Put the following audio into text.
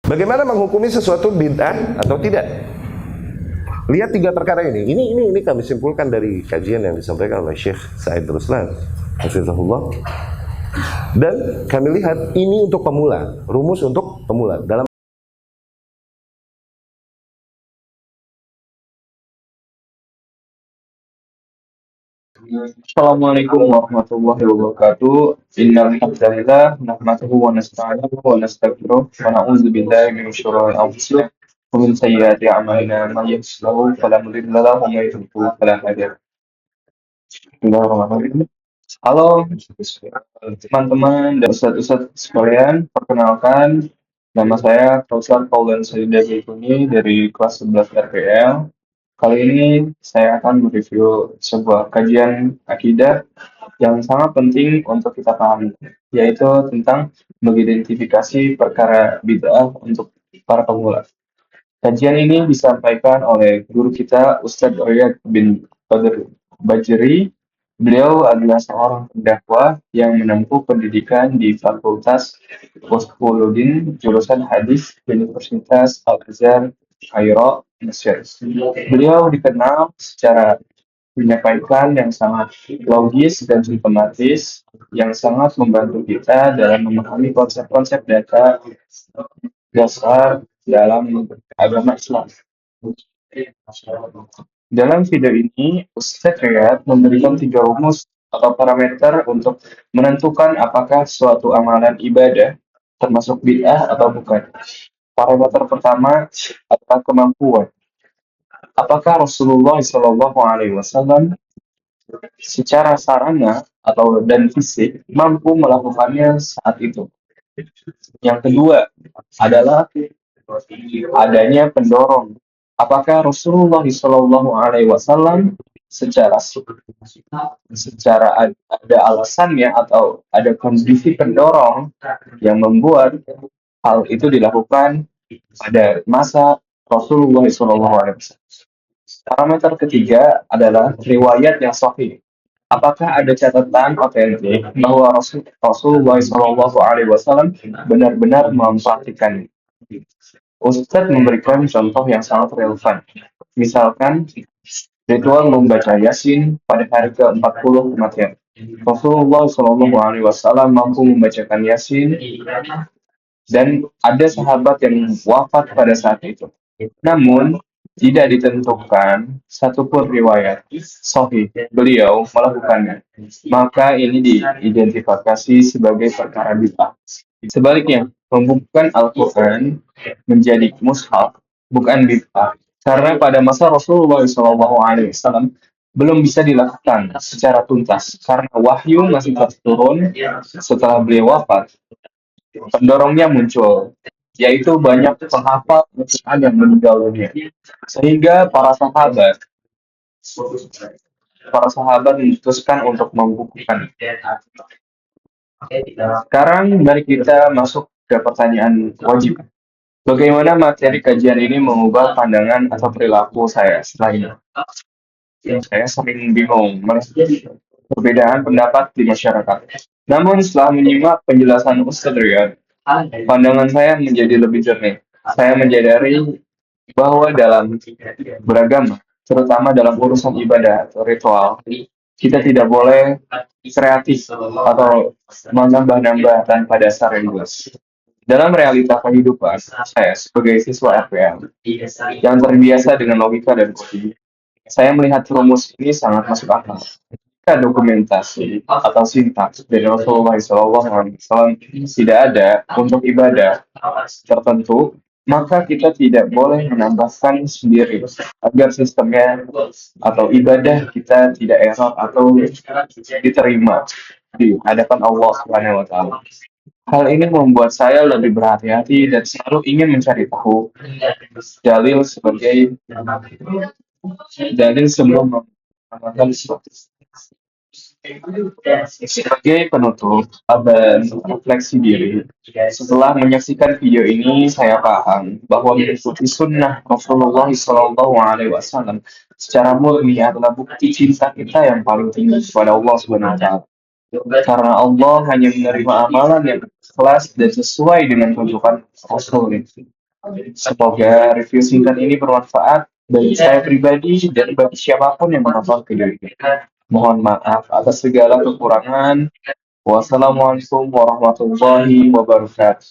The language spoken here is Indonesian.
Bagaimana menghukumi sesuatu bid'ah atau tidak? Lihat tiga perkara ini. Ini kami simpulkan dari kajian yang disampaikan oleh Syekh Said Ruslan, hafizahullah. Dan kami lihat ini untuk pemula, rumus untuk pemula. Dalam Assalamualaikum warahmatullahi wabarakatuh. Innal hamdalillah nahmaduhu wa nasta'inuhu wa nastaghfiruh wa na'udzu billahi min syururi anfusina wa min sayyiati a'malina. May yahdihillahu fala mudilla lahu wa may yudlil fala hadiya lahu. Bismillahirrahmanirrahim. Halo teman-teman dan ustadz-ustadz sekalian, perkenalkan nama saya Fauzan Paulan Saida Baikuni dari kelas 11 RPL. Kali ini saya akan mereview sebuah kajian akidah yang sangat penting untuk kita pahami, yaitu tentang mengidentifikasi perkara bid'ah untuk para pemula. Kajian ini disampaikan oleh guru kita Ustadz Riyad bin Qadr Bajri. Beliau adalah seorang pendakwah yang menempuh pendidikan di Fakultas Usuluddin jurusan Hadis Universitas Al-Azhar, Kairo, Mesir. Beliau dikenal secara menyampaikan yang sangat logis dan sistematis, yang sangat membantu kita dalam memahami konsep-konsep dasar dalam agama Islam. Dalam video ini, Ustadz Riyad memberikan 3 rumus atau parameter untuk menentukan apakah suatu amalan ibadah termasuk bid'ah atau bukan. Parameter pertama adalah kemampuan. Apakah Rasulullah SAW secara sarana atau dan fisik mampu melakukannya saat itu? Yang kedua adalah adanya pendorong. Apakah Rasulullah SAW secara ada alasannya atau ada kondisi pendorong yang membuat hal itu dilakukan pada masa Rasulullah SAW? Parameter ketiga adalah riwayat yang sahih. Apakah ada catatan otentik bahwa Rasulullah SAW benar-benar mempraktikkannya? Ustadz memberikan contoh yang sangat relevan. Misalkan, ritual membaca Yasin pada hari ke-40 kematian. Rasulullah SAW mampu membacakan Yasin dan ada sahabat yang wafat pada saat itu. Namun, tidak ditentukan satupun riwayat sahih beliau melakukannya. Maka ini diidentifikasi sebagai perkara bid'ah. Sebaliknya, membukukan Al-Quran menjadi mushaf bukan bid'ah. Karena pada masa Rasulullah SAW belum bisa dilakukan secara tuntas. Karena wahyu masih terus turun setelah beliau wafat. Pendorongnya muncul, yaitu banyak penghafal Al-Quran yang meninggal dunia. Sehingga para sahabat memutuskan untuk membukukan. Sekarang mari kita masuk ke pertanyaan wajib. Bagaimana materi kajian ini mengubah pandangan atau perilaku saya setelah ini? Saya sering bingung melihat perbedaan pendapat di masyarakat. Namun setelah menyimak penjelasan Ustadz Riyad, pandangan saya menjadi lebih jernih. Saya menyadari bahwa dalam beragama, terutama dalam urusan ibadah atau ritual, kita tidak boleh kreatif atau menambah-nambah tanpa dasar yang jelas. Dalam realita kehidupan, saya sebagai siswa RPM yang terbiasa dengan logika dan kode, saya melihat rumus ini sangat masuk akal. Jika dokumentasi atau sintaks dari Rasulullah SAW tidak ada untuk ibadah tertentu, maka kita tidak boleh menambahkan sendiri agar sistemnya atau ibadah kita tidak error atau diterima di hadapan Allah Subhanahu wa taala. Hal ini membuat saya lebih berhati-hati dan selalu ingin mencari tahu dalil sebelum mengamalkan sesuatu. Sebagai penutup dan refleksi diri, setelah menyaksikan video ini, saya paham bahwa mengikuti sunnah Rasulullah SAW secara murni adalah bukti cinta kita yang paling tinggi kepada Allah Subhanahu wa taala. Karena Allah hanya menerima amalan yang ikhlas dan sesuai dengan tuntunan Rasul. Semoga review singkat ini bermanfaat bagi saya pribadi dan bagi siapapun yang menonton video ini. Mohon maaf atas segala kekurangan. Wassalamualaikum warahmatullahi wabarakatuh.